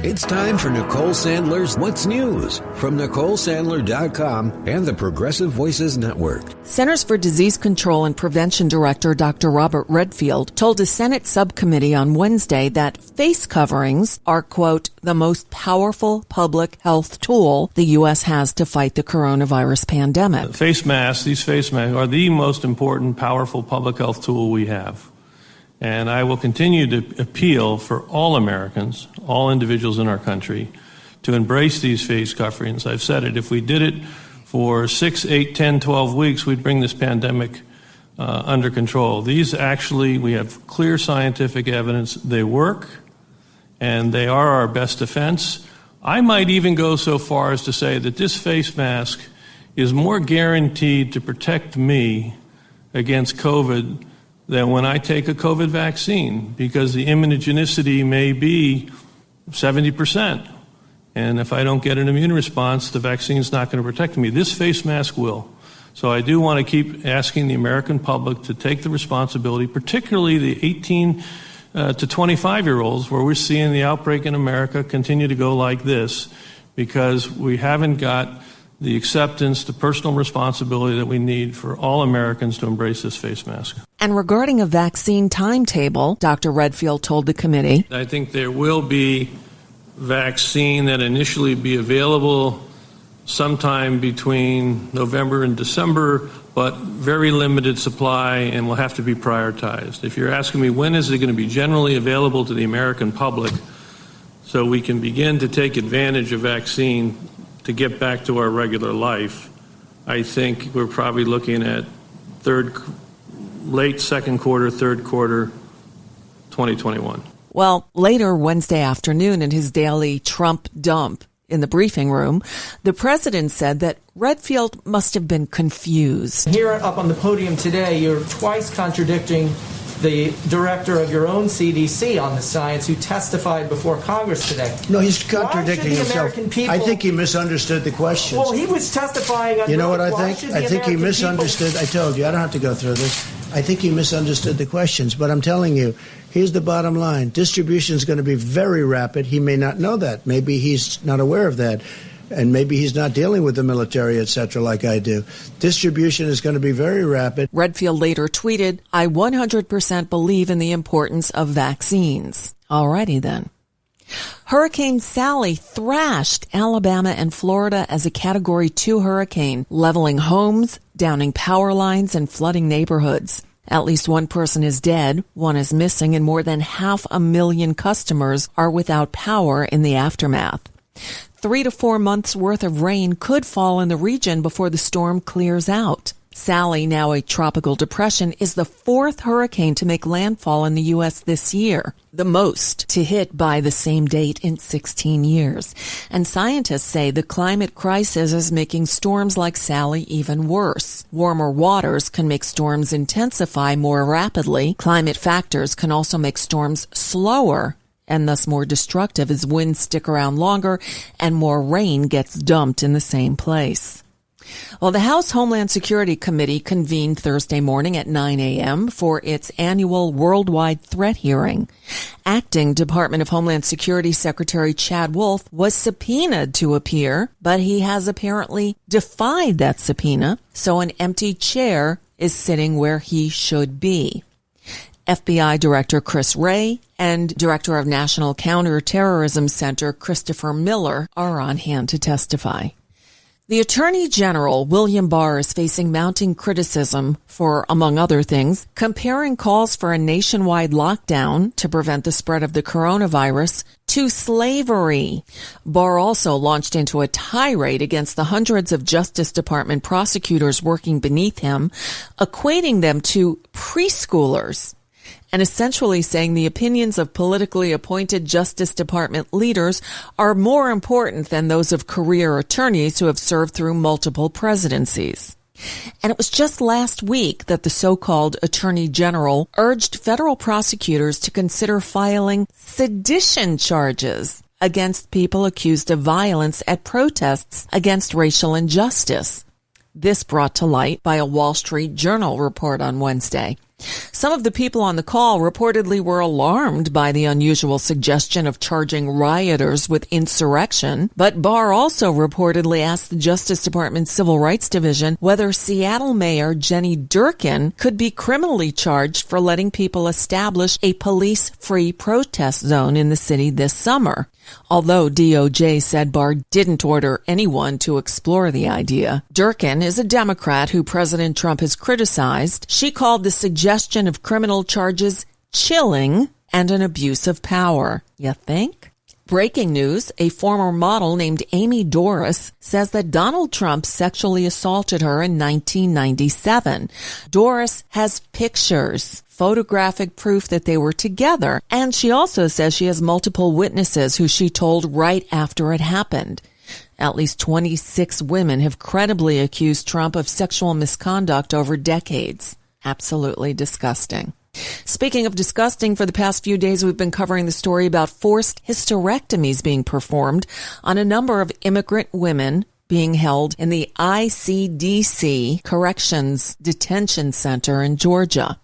It's time for Nicole Sandler's What's News from NicoleSandler.com and the Progressive Voices Network. Centers for Disease Control and Prevention Director Dr. Robert Redfield told a Senate subcommittee on Wednesday that face coverings are, quote, the most powerful public health tool the U.S. has to fight the coronavirus pandemic. These face masks are the most important, powerful public health tool we have. And I will continue to appeal for all Americans, all individuals in our country, to embrace these face coverings. I've said it, if we did it for 6, 8, 10, 12 weeks, we'd bring this pandemic under control. These actually, we have clear scientific evidence they work, and they are our best defense. I might even go so far as to say that this face mask is more guaranteed to protect me against COVID than when I take a COVID vaccine, because the immunogenicity may be 70%. And if I don't get an immune response, the vaccine's not going to protect me. This face mask will. So I do want to keep asking the American public to take the responsibility, particularly the 18 to 25-year-olds, where we're seeing the outbreak in America continue to go like this, because we haven't got the acceptance, the personal responsibility that we need for all Americans to embrace this face mask. And regarding a vaccine timetable, Dr. Redfield told the committee, I think there will be vaccine that initially be available sometime between November and December, but very limited supply and will have to be prioritized. If you're asking me when is it going to be generally available to the American public so we can begin to take advantage of vaccine to get back to our regular life, I think we're probably looking at late second quarter, third quarter, 2021. Well, later Wednesday afternoon in his daily Trump dump in the briefing room, the president said that Redfield must have been confused. Here up on the podium today, you're twice contradicting the director of your own CDC on the science who testified before Congress today. No, he's contradicting himself. People... I think he misunderstood the questions. Well, he was testifying on... You know what I think? I think he misunderstood. I told you, I don't have to go through this. I think he misunderstood the questions, but I'm telling you, here's the bottom line. Distribution is going to be very rapid. He may not know that. Maybe he's not aware of that. And maybe he's not dealing with the military, etc., like I do. Distribution is going to be very rapid. Redfield later tweeted, I 100% believe in the importance of vaccines. Alrighty then. Hurricane Sally thrashed Alabama and Florida as a Category 2 hurricane, leveling homes, downing power lines, and flooding neighborhoods. At least one person is dead, one is missing, and more than 500,000 customers are without power in the aftermath. 3 to 4 months worth of rain could fall in the region before the storm clears out. Sally, now a tropical depression, is the 4th hurricane to make landfall in the U.S. this year, the most to hit by the same date in 16 years. And scientists say the climate crisis is making storms like Sally even worse. Warmer waters can make storms intensify more rapidly. Climate factors can also make storms slower and thus more destructive as winds stick around longer and more rain gets dumped in the same place. Well, the House Homeland Security Committee convened Thursday morning at 9 a.m. for its annual worldwide threat hearing. Acting Department of Homeland Security Secretary Chad Wolf was subpoenaed to appear, but he has apparently defied that subpoena, so an empty chair is sitting where he should be. FBI Director Chris Wray and Director of National Counterterrorism Center Christopher Miller are on hand to testify. The Attorney General, William Barr, is facing mounting criticism for, among other things, comparing calls for a nationwide lockdown to prevent the spread of the coronavirus to slavery. Barr also launched into a tirade against the hundreds of Justice Department prosecutors working beneath him, equating them to preschoolers, and essentially saying the opinions of politically appointed Justice Department leaders are more important than those of career attorneys who have served through multiple presidencies. And it was just last week that the so-called Attorney General urged federal prosecutors to consider filing sedition charges against people accused of violence at protests against racial injustice. This brought to light by a Wall Street Journal report on Wednesday. Some of the people on the call reportedly were alarmed by the unusual suggestion of charging rioters with insurrection, but Barr also reportedly asked the Justice Department's Civil Rights Division whether Seattle Mayor Jenny Durkin could be criminally charged for letting people establish a police-free protest zone in the city this summer. Although DOJ said Barr didn't order anyone to explore the idea. Durkin is a Democrat who President Trump has criticized. She called the suggestion of criminal charges chilling and an abuse of power. You think? Breaking news, a former model named Amy Doris says that Donald Trump sexually assaulted her in 1997. Doris has pictures, photographic proof that they were together, and she also says she has multiple witnesses who she told right after it happened. At least 26 women have credibly accused Trump of sexual misconduct over decades. Absolutely disgusting. Speaking of disgusting, for the past few days we've been covering the story about forced hysterectomies being performed on a number of immigrant women being held in the ICDC Corrections Detention Center in Georgia.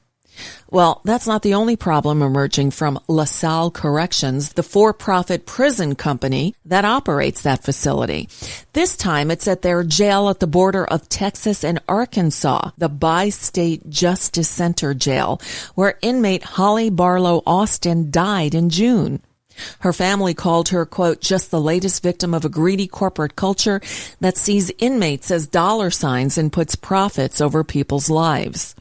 Well, that's not the only problem emerging from LaSalle Corrections, the for-profit prison company that operates that facility. This time it's at their jail at the border of Texas and Arkansas, the Bi-State Justice Center jail, where inmate Holly Barlow Austin died in June. Her family called her, quote, just the latest victim of a greedy corporate culture that sees inmates as dollar signs and puts profits over people's lives.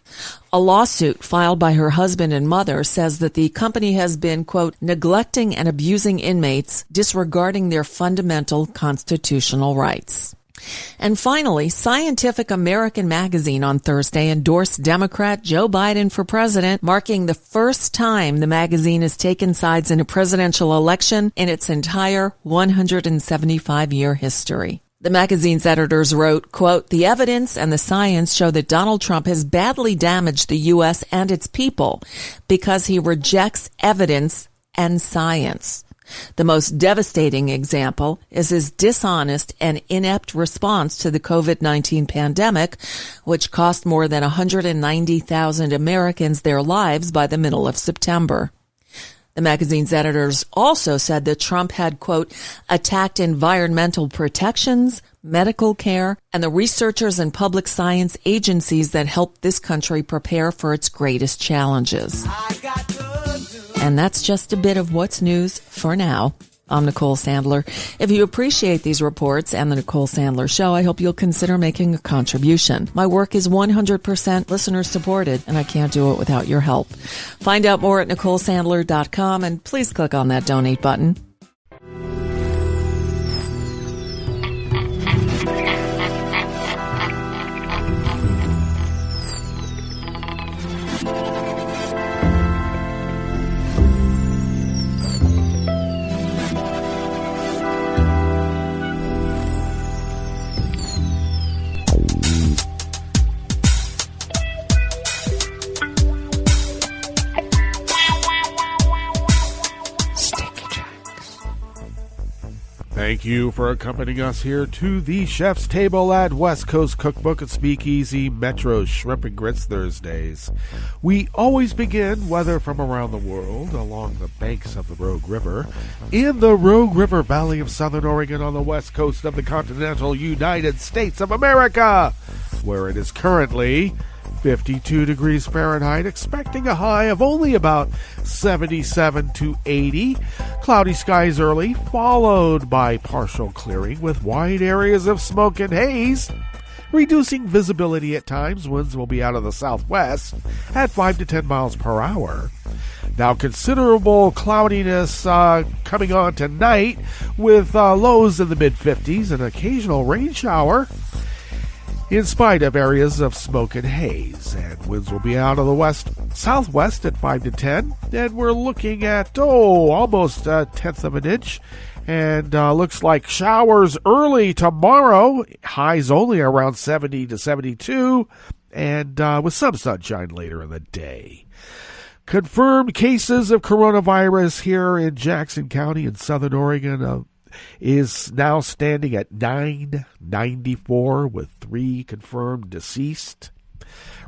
A lawsuit filed by her husband and mother says that the company has been, quote, neglecting and abusing inmates, disregarding their fundamental constitutional rights. And finally, Scientific American magazine on Thursday endorsed Democrat Joe Biden for president, marking the first time the magazine has taken sides in a presidential election in its entire 175-year history. The magazine's editors wrote, quote, the evidence and the science show that Donald Trump has badly damaged the U.S. and its people because he rejects evidence and science. The most devastating example is his dishonest and inept response to the COVID-19 pandemic, which cost more than 190,000 Americans their lives by the middle of September. The magazine's editors also said that Trump had, quote, attacked environmental protections, medical care, and the researchers and public science agencies that helped this country prepare for its greatest challenges. And that's just a bit of what's news for now. I'm Nicole Sandler. If you appreciate these reports and the Nicole Sandler Show, I hope you'll consider making a contribution. My work is 100% listener supported, and I can't do it without your help. Find out more at NicoleSandler.com, and please click on that donate button. Thank you for accompanying us here to the Chef's Table at West Coast Cookbook and Speakeasy Metro's Shrimp and Grits Thursdays. We always begin, weather from around the world, along the banks of the Rogue River, in the Rogue River Valley of Southern Oregon on the west coast of the continental United States of America, where it is currently 52 degrees Fahrenheit, expecting a high of only about 77 to 80. Cloudy skies early, followed by partial clearing with wide areas of smoke and haze, reducing visibility at times. Winds will be out of the southwest at 5 to 10 miles per hour. Now, considerable cloudiness coming on tonight with lows in the mid-50s, an occasional rain shower, in spite of areas of smoke and haze. And winds will be out of the southwest at 5 to 10. And we're looking at, almost a tenth of an inch. And looks like showers early tomorrow. Highs only around 70 to 72. And with some sunshine later in the day. Confirmed cases of coronavirus here in Jackson County in Southern Oregon is now standing at 994 with 3 confirmed deceased.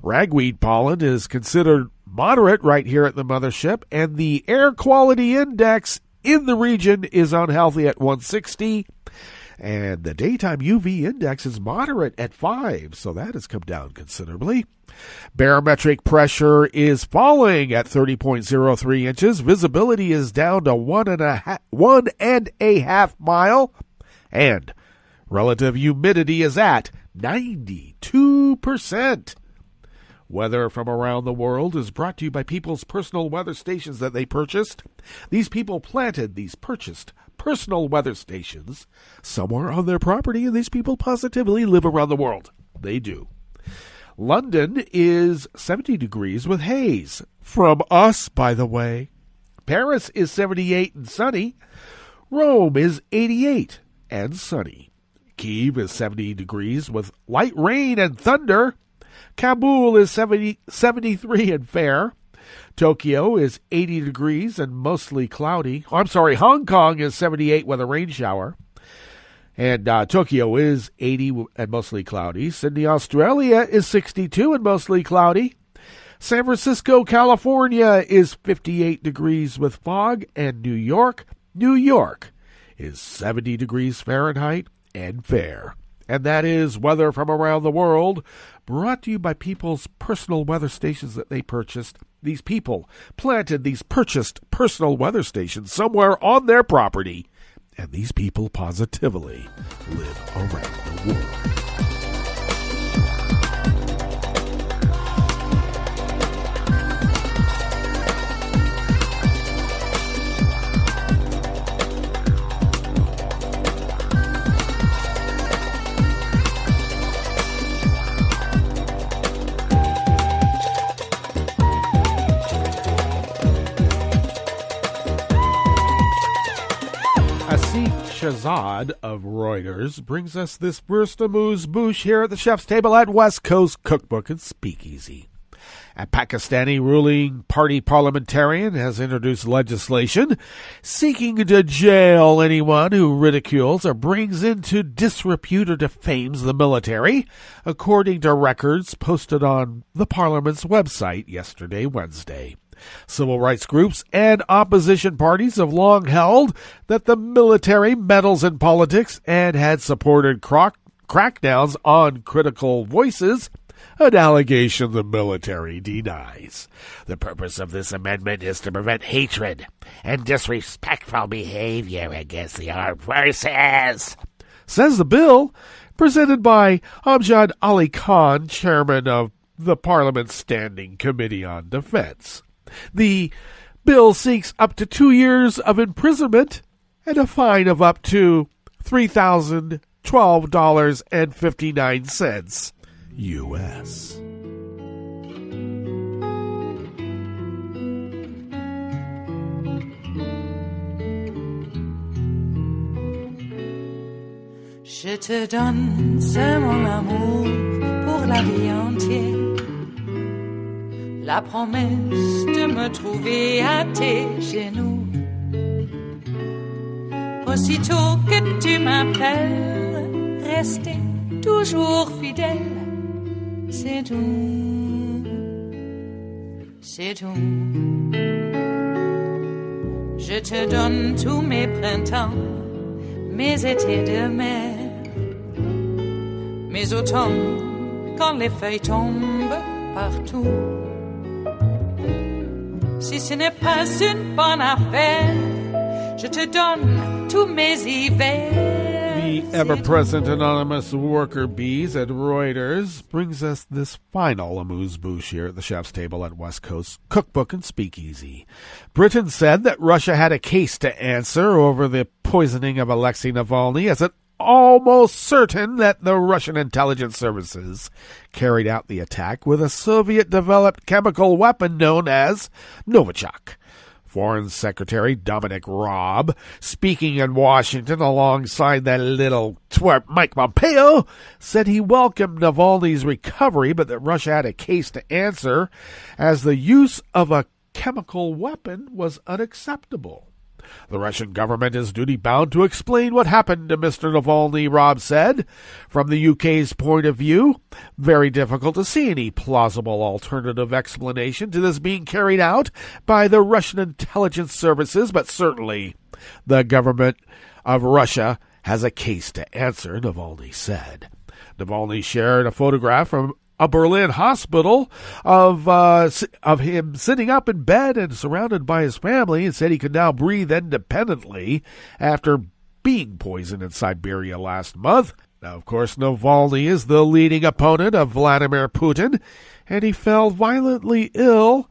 Ragweed pollen is considered moderate right here at the mothership, and the air quality index in the region is unhealthy at 160, and the daytime UV index is moderate at 5, so that has come down considerably. Barometric pressure is falling at 30.03 inches. Visibility is down to 1.5 mile. And relative humidity is at 92%. Weather from around the world is brought to you by people's personal weather stations that they purchased. These people planted these purchased personal weather stations somewhere on their property, and these people positively live around the world. They do. London is 70 degrees with haze. From us, by the way. Paris is 78 and sunny. Rome is 88 and sunny. Kyiv is 70 degrees with light rain and thunder. Kabul is 73 and fair. Tokyo is 80 degrees and mostly cloudy. Hong Kong is 78 with a rain shower. And Tokyo is 80 and mostly cloudy. Sydney, Australia is 62 and mostly cloudy. San Francisco, California is 58 degrees with fog, and New York is 70 degrees Fahrenheit and fair. And that is weather from around the world, brought to you by people's personal weather stations that they purchased. These people planted these purchased personal weather stations somewhere on their property, and these people positively live around the world. Shahzad of Reuters brings us this first amuse-bouche here at the chef's table at West Coast Cookbook and Speakeasy. A Pakistani ruling party parliamentarian has introduced legislation seeking to jail anyone who ridicules or brings into disrepute or defames the military, according to records posted on the parliament's website yesterday, Wednesday. Civil rights groups and opposition parties have long held that the military meddles in politics and had supported crackdowns on critical voices, an allegation the military denies. The purpose of this amendment is to prevent hatred and disrespectful behavior against the armed forces, says the bill, presented by Amjad Ali Khan, chairman of the Parliament's Standing Committee on Defense. The bill seeks up to 2 years of imprisonment and a fine of up to $3,012.59 U.S. Je te donne c'est mon amour pour la vie entière. La promesse de me trouver à tes genoux. Aussitôt que tu m'appelles, rester toujours fidèle. C'est tout, c'est tout. Je te donne tous mes printemps, mes étés de mer, mes automnes quand les feuilles tombent partout. Si ce n'est pas une bonne affaire, je te donne tous mes hivers. The ever-present anonymous worker bees at Reuters brings us this final amuse-bouche here at the chef's table at West Coast Cookbook and Speakeasy. Britain said that Russia had a case to answer over the poisoning of Alexei Navalny, as it almost certain that the Russian intelligence services carried out the attack with a Soviet-developed chemical weapon known as Novichok. Foreign Secretary Dominic Raab, speaking in Washington alongside that little twerp Mike Pompeo, said he welcomed Navalny's recovery, but that Russia had a case to answer, as the use of a chemical weapon was unacceptable. The Russian government is duty-bound to explain what happened to Mr. Navalny, Raab said. From the UK's point of view, very difficult to see any plausible alternative explanation to this being carried out by the Russian intelligence services, but certainly the government of Russia has a case to answer, Navalny said. Navalny shared a photograph from a Berlin hospital of him sitting up in bed and surrounded by his family, and said he could now breathe independently after being poisoned in Siberia last month. Now, of course, Navalny is the leading opponent of Vladimir Putin, and he fell violently ill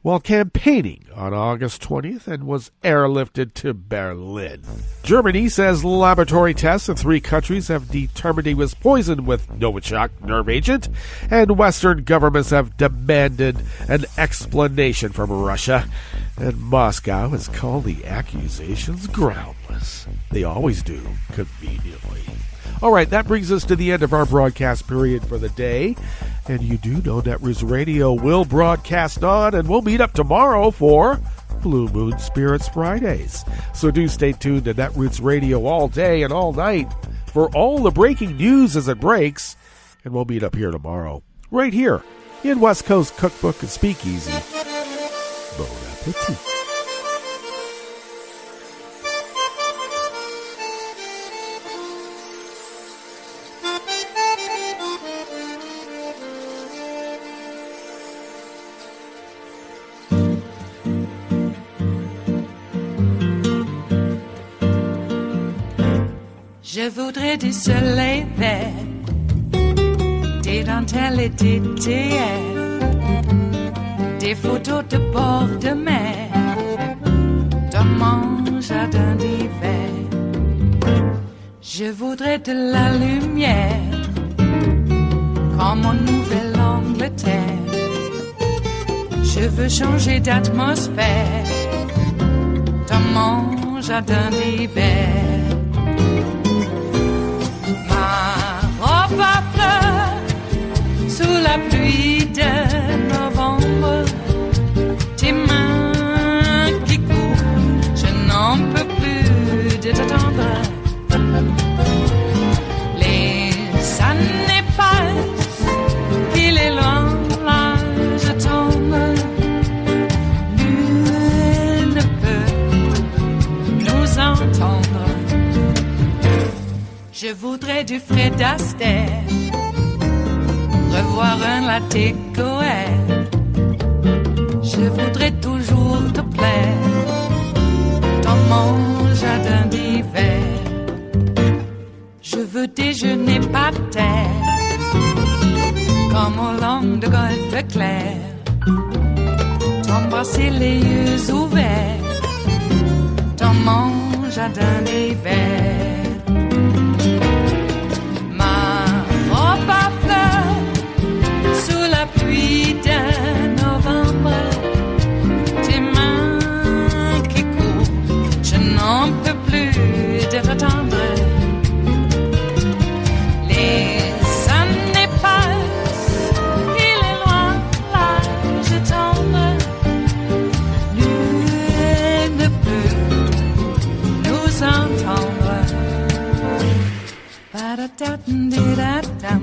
while campaigning on August 20th and was airlifted to Berlin. Germany says laboratory tests in 3 countries have determined he was poisoned with Novichok nerve agent, and Western governments have demanded an explanation from Russia, and Moscow has called the accusations groundless. They always do, conveniently. All right, that brings us to the end of our broadcast period for the day. And you do know Netroots Radio will broadcast on, and we'll meet up tomorrow for Blue Moon Spirits Fridays. So do stay tuned to Netroots Radio all day and all night for all the breaking news as it breaks. And we'll meet up here tomorrow, right here in West Coast Cookbook and Speakeasy. Bon appetit. Je voudrais du soleil vert, des dentelles et des théières, des photos de bord de mer, dans mon jardin d'hiver. Je voudrais de la lumière, comme en Nouvelle-Angleterre. Je veux changer d'atmosphère, dans mon jardin d'hiver. Robe à fleurs, sous la pluie de novembre, tes mains qui courent, je n'en peux plus de t'attendre. Les années passent, il est loin, là je tombe. Nul ne peut nous entendre. Je voudrais du Fred Astaire, revoir un latte Goël. Je voudrais toujours te plaire, dans mon jardin d'hiver. Je veux déjeuner par terre, comme au long de golfe clair. T'embrasser les yeux ouverts, dans mon jardin d'hiver. Pluie de novembre, tes mains qui courent, je n'en peux plus de t'attendre. Les années passent, il est loin, là je tombe. Nul ne peut nous entendre. Ba-da-da-dum-di-da-dum.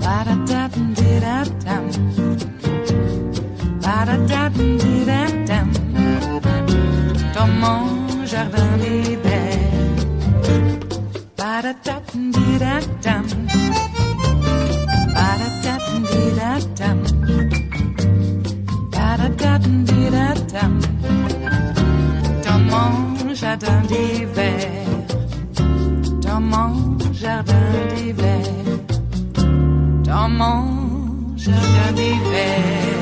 Ba-da-da-dum-di-da-dum. Ba-da-da-dum-di-da-dum. Dans mon jardin d'hiver. Ba-da-da-dum-di-da-dum. Ba-da-da-dum-di-da-dum. Ba-da-da-dum-di-da-dum. Dans mon jardin d'hiver. Dans mon jardin d'hiver. Dans mon jardin d'hiver.